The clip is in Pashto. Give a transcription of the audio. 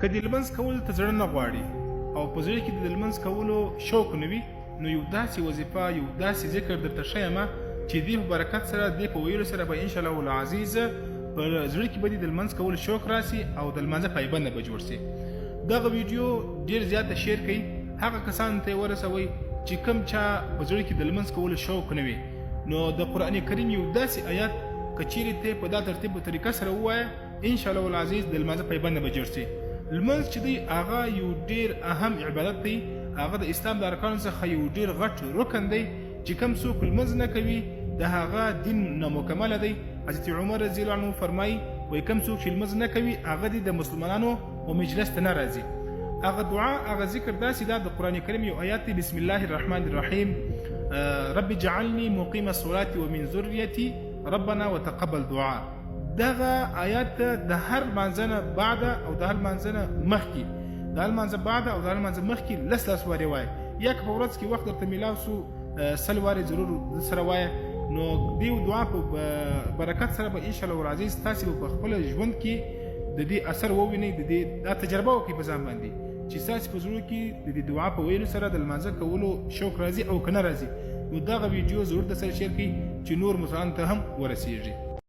که د لمونځ کول ته زړه نه غواړي او په زړه کې د لمونځ کولو شوق نه وي، نو یو داسې وظیفه، یو داسې ذکر درته ښیم چې دې په برکت سره، دې په ویلو سره به انشاءالله العزیز په زړه کې به دې د لمونځ کولو شوق راسي او د لمانځه پایبنده به جوړ سي. دغه ویډیو ډېر زیاته شیر کړئ، هغه کسانو ته یې ورسوئ چې کوم چا په زړه کې د لمونځ کولو شوق نه وي. نو د قرآن کریم یو داسې آیات که چیرې ته په دا ترتیب او طریقه سره ووایه، انشاءالله العزیز د لمانځه پایبنده به جوړ سي. لمونځ چې دی هغه یو ډېر اهم عبادت دی، هغه د اسلام د ارکانو څخه یو ډېر غټ رکن دی چې کوم څوک لمونځ نه کوي د هغه دین نامکمله دی. حضرت عمر رضی الله عنه فرمایي وایي کوم څوک چې لمونځ نه کوي هغه دی د مسلمانانو په مجلس ته نه راځي. هغه دعا، هغه ذکر داسې دا د قرآن کریم یو آیات دی، بسم الله الرحمن الرحیم، رب اجعلني مقیم الصلاة ومن ذریتی ربنا وتقبل دعاء. دغه آیات د هر لمانځه نه بعد او د هر لمانځه نه مخکې، د هر لمانځه بعد او د هر لمانځه مخکې لس وارې وایه، یا که په ورځ کې وخت درته میلاو سو 100 وارې ضرور سره وایه. نو دې دعا په برکت سره به انشاءالله العزیز تاسې به په خپل ژوند کې د دې اثر ووینئ، د دې دا تجربه وکړئ په ځان باندې چې ستاسې په زړه کې د دې دعا په ویلو سره د لمانځه کولو شوق راځي او که نه راځي. نو دغه ویډیو ضرور درسره شیر کړئ چې نور مسلمانانو ته هم ورسیږي.